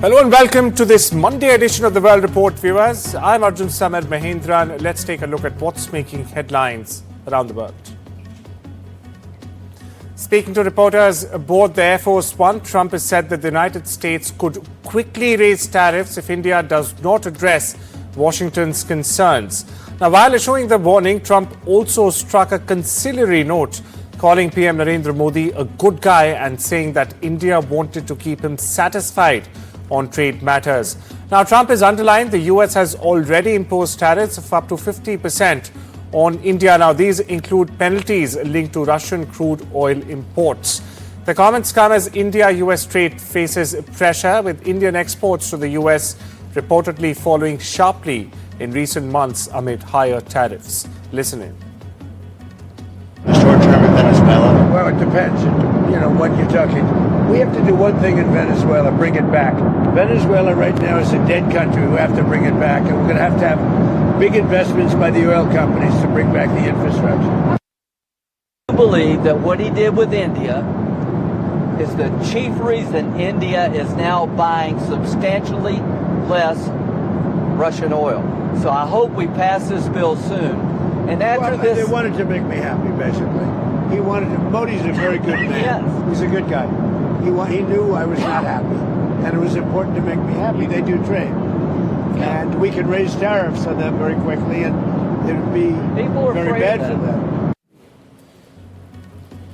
Hello and welcome to this Monday edition of the World Report, viewers. I'm Arjun Samir Mahindran. Let's take a look at what's making headlines around the world. Speaking to reporters aboard the Air Force One, Trump has said that the United States could quickly raise tariffs if India does not address Washington's concerns. Now, while issuing the warning, Trump also struck a conciliatory note, calling PM Narendra Modi a good guy and saying that India wanted to keep him satisfied on trade matters. Now, Trump has underlined the US has already imposed tariffs of up to 50% on India. Now, these include penalties linked to Russian crude oil imports. The comments come as India-US trade faces pressure, with Indian exports to the US reportedly falling sharply in recent months amid higher tariffs. Listen in. Short term in Venezuela? Well, it depends, what you're talking. We have to do one thing in Venezuela, bring it back. Venezuela right now is a dead country. We have to bring it back, and we're going to have big investments by the oil companies to bring back the infrastructure. I believe that what he did with India is the chief reason India is now buying substantially less Russian oil. So I hope we pass this bill soon. And after this, they wanted to make me happy, basically. He wanted to. Modi's a very good man. Yes. He's a good guy. He knew I was not happy, and it was important to make me happy. They do trade, and we can raise tariffs on them very quickly, and it would be very bad for them.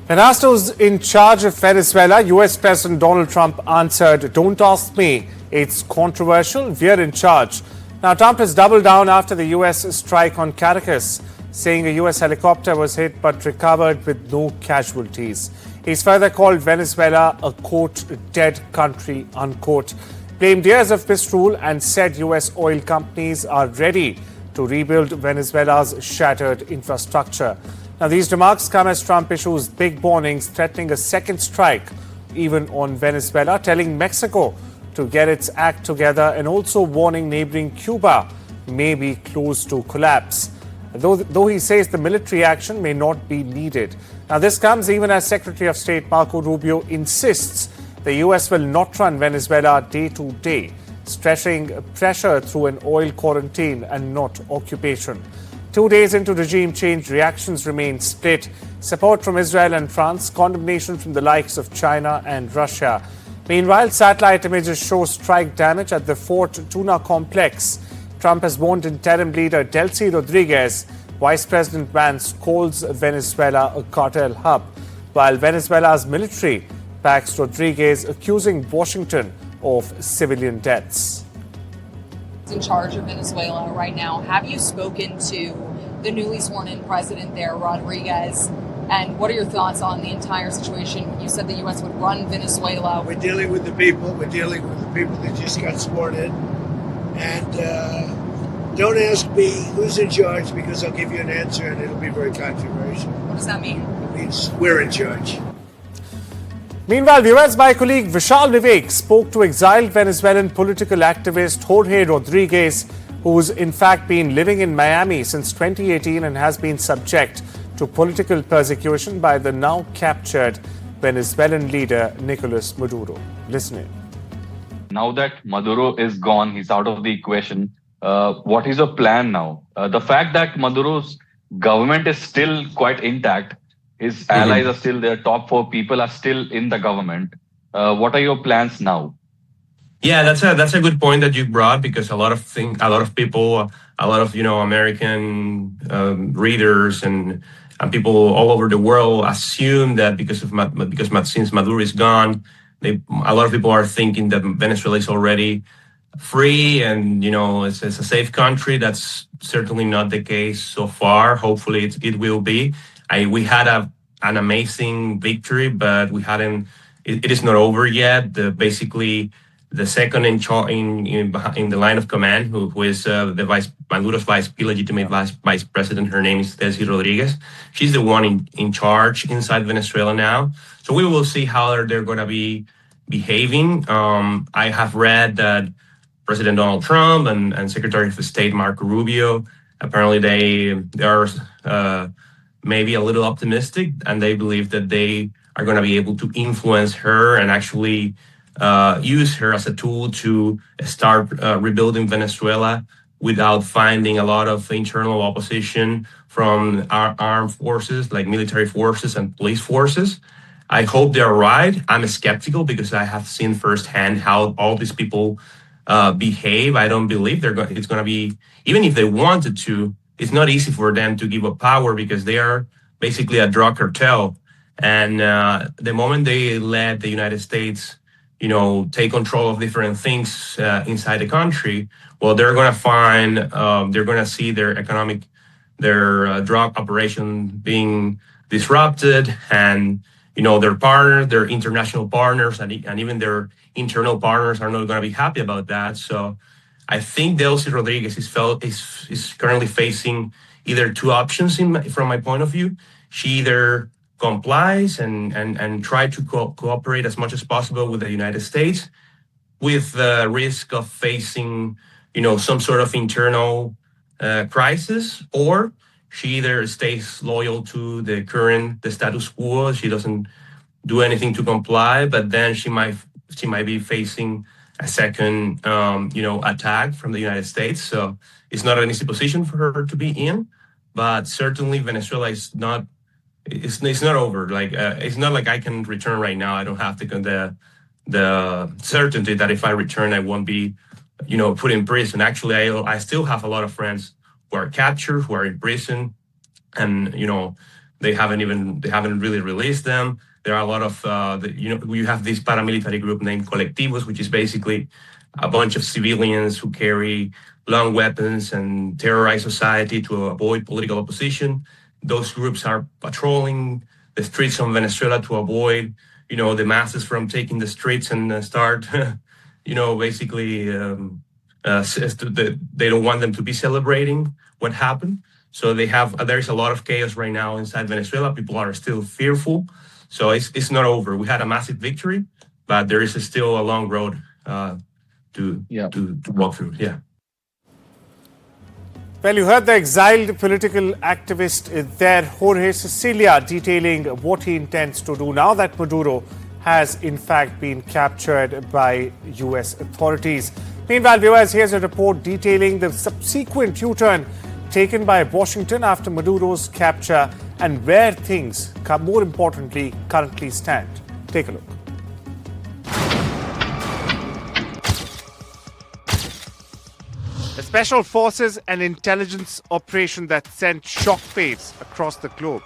And asked who's in charge of Venezuela, US President Donald Trump answered, "Don't ask me. It's controversial. We're in charge." Now, Trump has doubled down after the US strike on Caracas, saying a US helicopter was hit but recovered with no casualties. He's further called Venezuela a, quote, dead country, unquote, blamed years of misrule and said US oil companies are ready to rebuild Venezuela's shattered infrastructure. Now, these remarks come as Trump issues big warnings threatening a second strike even on Venezuela, telling Mexico to get its act together and also warning neighboring Cuba may be close to collapse. Though he says the military action may not be needed. Now, this comes even as Secretary of State Marco Rubio insists the US will not run Venezuela day to day, stressing pressure through an oil quarantine and not occupation. 2 days into regime change, reactions remain split. Support from Israel and France, condemnation from the likes of China and Russia. Meanwhile, satellite images show strike damage at the Fort Tuna complex. Trump has warned interim leader Delcy Rodriguez. Vice President Vance calls Venezuela a cartel hub, while Venezuela's military backs Rodriguez, accusing Washington of civilian deaths. In charge of Venezuela right now. Have you spoken to the newly sworn-in president there, Rodriguez? And what are your thoughts on the entire situation? You said the U.S. would run Venezuela. We're dealing with the people. We're dealing with the people that just got sworn in. And don't ask me who's in charge, because I'll give you an answer and it'll be very controversial. What does that mean? It means we're in charge. Meanwhile, viewers, my colleague Vishal Vivek spoke to exiled Venezuelan political activist Jorge Rodriguez, who's in fact been living in Miami since 2018 and has been subject to political persecution by the now captured Venezuelan leader Nicolas Maduro. Listen in. Now that Maduro is gone, he's out of the equation, what is your plan now? The fact that Maduro's government is still quite intact, his allies are still there, top 4 people are still in the government. What are your plans now? Yeah, that's a good point that you brought, because a lot of people, a lot of American readers and people all over the world assume that because since Maduro is gone, a lot of people are thinking that Venezuela is already free and it's a safe country. That's certainly not the case so far. Hopefully, it will be. We had an amazing victory, but we hadn't. It is not over yet. Basically, the second in the line of command, who is Maduro's illegitimate vice president. Her name is Delcy Rodriguez. She's the one in charge inside Venezuela now. So we will see how they're going to be behaving. I have read that President Donald Trump and Secretary of State Marco Rubio, apparently they are maybe a little optimistic, and they believe that they are going to be able to influence her and actually use her as a tool to start rebuilding Venezuela without finding a lot of internal opposition from our armed forces, like military forces and police forces. I hope they're right. I'm skeptical because I have seen firsthand how all these people behave. I don't believe it's going to be, even if they wanted to, it's not easy for them to give up power because they are basically a drug cartel. And the moment they let the United States, take control of different things inside the country, well, they're going to see their drug operation being disrupted, and their partners, their international partners, and even their internal partners are not going to be happy about that. So I think Delcy Rodriguez is currently facing either two options from my point of view. She either complies and try to cooperate as much as possible with the United States, with the risk of facing, some sort of internal crisis, or she either stays loyal to the status quo. She doesn't do anything to comply, but then she might be facing a second, attack from the United States. So it's not an easy position for her to be in, but certainly Venezuela is not. It's not over. Like it's not like I can return right now. I don't have the certainty that if I return, I won't be, put in prison. Actually, I still have a lot of friends who are captured, who are in prison, and they haven't really released them. There are a lot of you have this paramilitary group named Colectivos, which is basically a bunch of civilians who carry long weapons and terrorize society to avoid political opposition. Those groups are patrolling the streets of Venezuela to avoid, the masses from taking the streets and start, basically, they don't want them to be celebrating what happened. So there's a lot of chaos right now inside Venezuela. People are still fearful. So it's not over. We had a massive victory, but there is still a long road to walk through. Yeah. Well, you heard the exiled political activist there, Jorge Cecilia, detailing what he intends to do now that Maduro has in fact been captured by US authorities. Meanwhile, viewers, here's a report detailing the subsequent U-turn taken by Washington after Maduro's capture and where things, more importantly, currently stand. Take a look. A special forces and intelligence operation that sent shockwaves across the globe.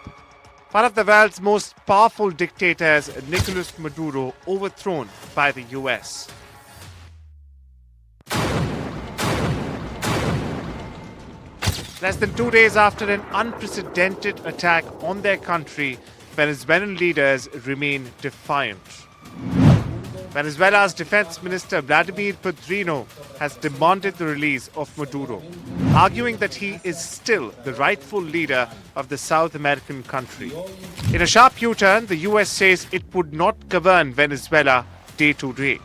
One of the world's most powerful dictators, Nicolas Maduro, overthrown by the US. Less than 2 days after an unprecedented attack on their country, Venezuelan leaders remain defiant. Venezuela's Defense Minister Vladimir Pedrino has demanded the release of Maduro, arguing that he is still the rightful leader of the South American country. In a sharp U-turn, the US says it would not govern Venezuela day to day.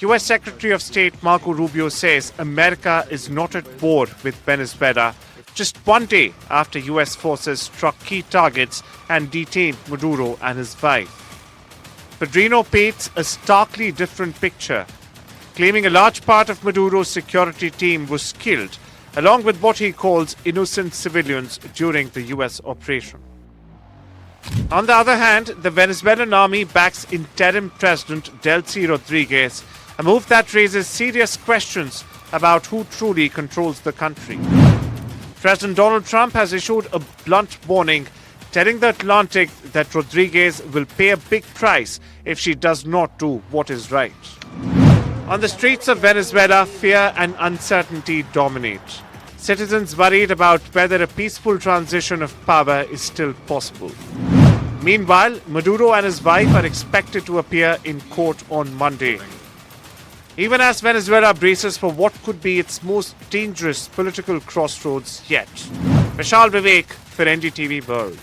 US Secretary of State Marco Rubio says America is not at war with Venezuela, just 1 day after US forces struck key targets and detained Maduro and his wife. Pedrino paints a starkly different picture, claiming a large part of Maduro's security team was killed, along with what he calls innocent civilians during the US operation. On the other hand, the Venezuelan army backs interim President Delcy Rodriguez, a move that raises serious questions about who truly controls the country. President Donald Trump has issued a blunt warning, telling the Atlantic that Rodriguez will pay a big price if she does not do what is right. On the streets of Venezuela, fear and uncertainty dominate. Citizens worried about whether a peaceful transition of power is still possible. Meanwhile, Maduro and his wife are expected to appear in court on Monday. Even as Venezuela braces for what could be its most dangerous political crossroads yet. Vishal Vivek for NDTV World.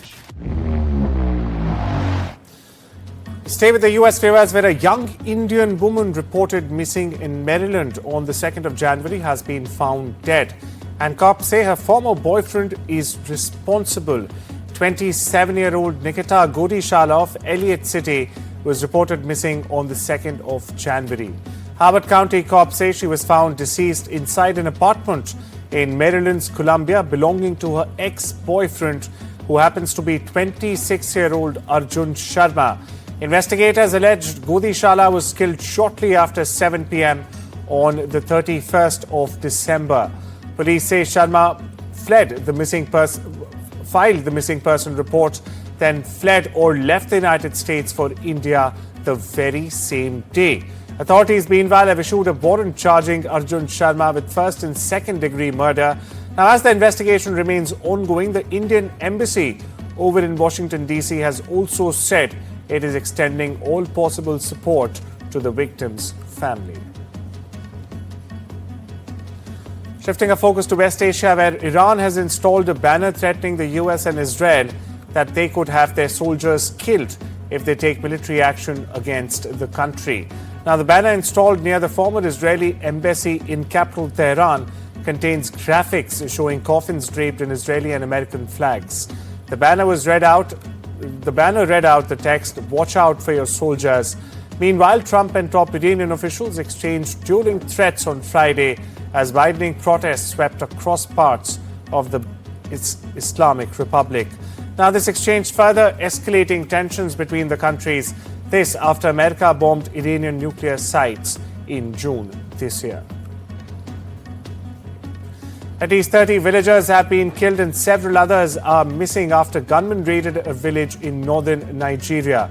Stay with the US viewers, where a young Indian woman reported missing in Maryland on the 2nd of January has been found dead. And cops say her former boyfriend is responsible. 27-year-old Nikita Godishala of Elliott City was reported missing on the 2nd of January. Howard County cops say she was found deceased inside an apartment in Maryland's Colombia belonging to her ex-boyfriend, who happens to be 26-year-old Arjun Sharma. Investigators alleged Godishala was killed shortly after 7 p.m. on the 31st of December. Police say Sharma filed the missing person report, then fled or left the United States for India the very same day. Authorities, meanwhile, have issued a warrant charging Arjun Sharma with first and second degree murder. Now, as the investigation remains ongoing, the Indian embassy over in Washington, D.C. has also said it is extending all possible support to the victim's family. Shifting our focus to West Asia, where Iran has installed a banner threatening the US and Israel that they could have their soldiers killed if they take military action against the country. Now, the banner installed near the former Israeli embassy in capital Tehran contains graphics showing coffins draped in Israeli and American flags. The banner read out the text, "Watch out for your soldiers." Meanwhile, Trump and top Iranian officials exchanged dueling threats on Friday as widening protests swept across parts of the Islamic Republic. Now, this exchange further escalating tensions between the countries. This after America bombed Iranian nuclear sites in June this year. At least 30 villagers have been killed and several others are missing after gunmen raided a village in northern Nigeria.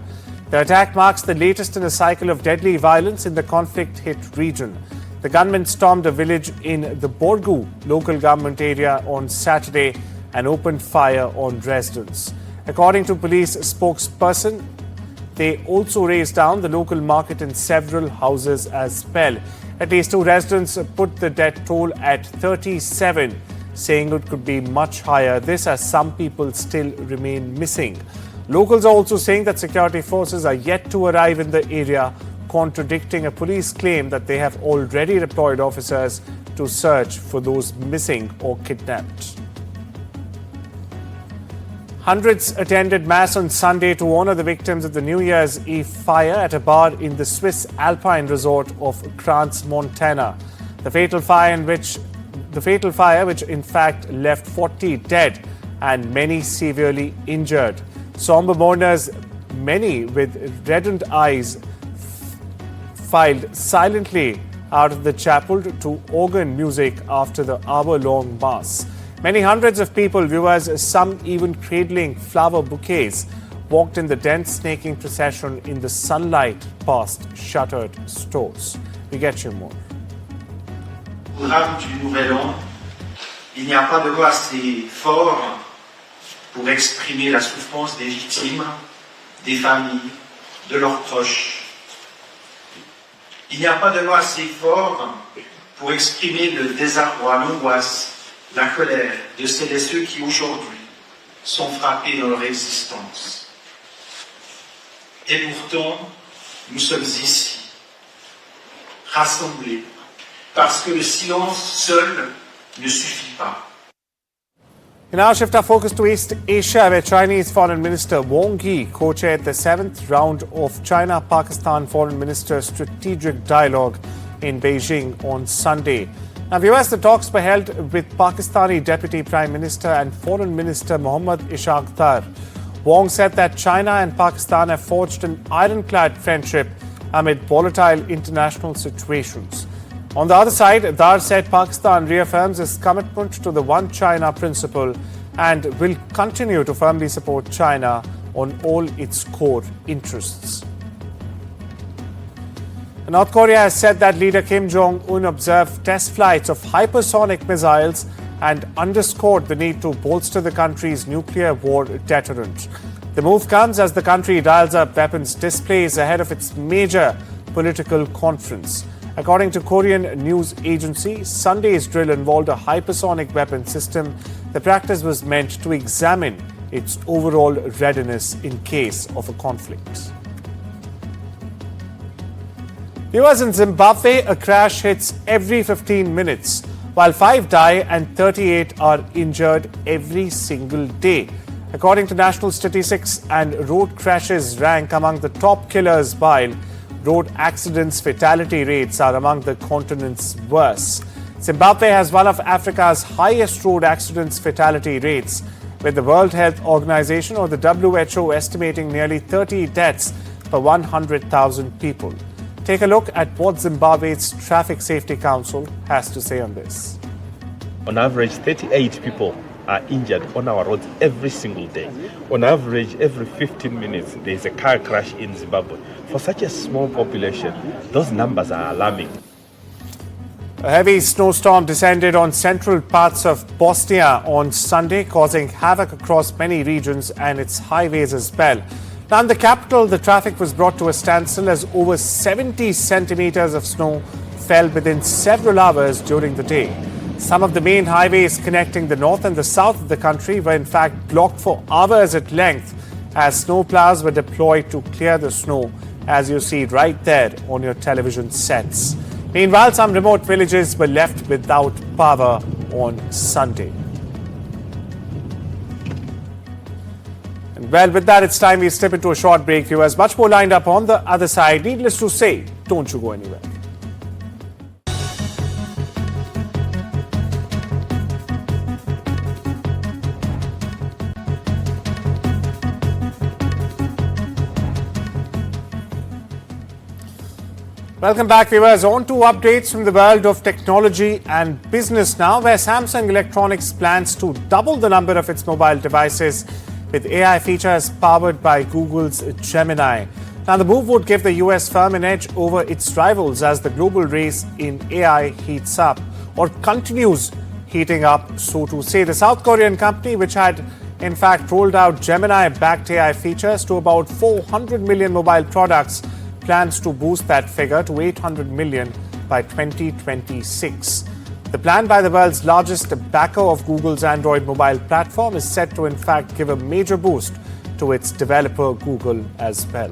The attack marks the latest in a cycle of deadly violence in the conflict-hit region. The gunmen stormed a village in the Borgu local government area on Saturday and opened fire on residents. According to police spokesperson, they also razed down the local market and several houses as well. At least 2 residents put the death toll at 37, saying it could be much higher. This as some people still remain missing. Locals are also saying that security forces are yet to arrive in the area, contradicting a police claim that they have already deployed officers to search for those missing or kidnapped. Hundreds attended Mass on Sunday to honor the victims of the New Year's Eve fire at a bar in the Swiss Alpine resort of Crans, Montana. The fatal fire, which in fact left 40 dead and many severely injured. Somber mourners, many with reddened eyes, filed silently out of the chapel to organ music after the hour-long mass. Many hundreds of people, viewers, some even cradling flower bouquets, walked in the dense snaking procession in the sunlight past shuttered stores. We get you more. Au drame du Nouvel An, il n'y a pas de mot assez fort pour exprimer la souffrance des victimes, des familles, de leurs proches. Il n'y a pas de mot assez fort pour exprimer le désarroi, l'angoisse, la colère de celles et ceux qui aujourd'hui sont frappés dans leur existence. Et pourtant, nous sommes ici, rassemblés, parce que le silence seul ne suffit pas. We now shift our focus to East Asia, where Chinese Foreign Minister Wang Yi co-chaired the 7th round of China-Pakistan Foreign Minister Strategic Dialogue in Beijing on Sunday. Now, viewers, the talks were held with Pakistani Deputy Prime Minister and Foreign Minister Mohammad Ishaq Dar. Wang said that China and Pakistan have forged an ironclad friendship amid volatile international situations. On the other side, Dar said Pakistan reaffirms its commitment to the One China principle and will continue to firmly support China on all its core interests. North Korea has said that leader Kim Jong-un observed test flights of hypersonic missiles and underscored the need to bolster the country's nuclear war deterrent. The move comes as the country dials up weapons displays ahead of its major political conference. According to Korean news agency, Sunday's drill involved a hypersonic weapon system. The practice was meant to examine its overall readiness in case of a conflict. Viewers, in Zimbabwe, a crash hits every 15 minutes, while 5 die and 38 are injured every single day. According to national statistics, and road crashes rank among the top killers, while road accidents fatality rates are among the continent's worst. Zimbabwe has one of Africa's highest road accidents fatality rates, with the World Health Organization or the WHO estimating nearly 30 deaths per 100,000 people. Take a look at what Zimbabwe's Traffic Safety Council has to say on this. On average, 38 people are injured on our roads every single day. On average, every 15 minutes, there is a car crash in Zimbabwe. For such a small population, those numbers are alarming. A heavy snowstorm descended on central parts of Bosnia on Sunday, causing havoc across many regions and its highways as well. Now, in the capital, the traffic was brought to a standstill as over 70 centimeters of snow fell within several hours during the day. Some of the main highways connecting the north and the south of the country were in fact blocked for hours at length as snowplows were deployed to clear the snow, as you see right there on your television sets. Meanwhile, some remote villages were left without power on Sunday. And well, with that, it's time we step into a short break, viewers. Much more lined up on the other side. Needless to say, don't you go anywhere. Welcome back, viewers. On to updates from the world of technology and business now, where Samsung Electronics plans to double the number of its mobile devices with AI features powered by Google's Gemini. Now, the move would give the US firm an edge over its rivals as the global race in AI heats up, or continues heating up, so to say. The South Korean company, which had in fact rolled out Gemini-backed AI features to about 400 million mobile products, plans to boost that figure to 800 million by 2026. The plan by the world's largest backer of Google's Android mobile platform is set to in fact give a major boost to its developer Google as well.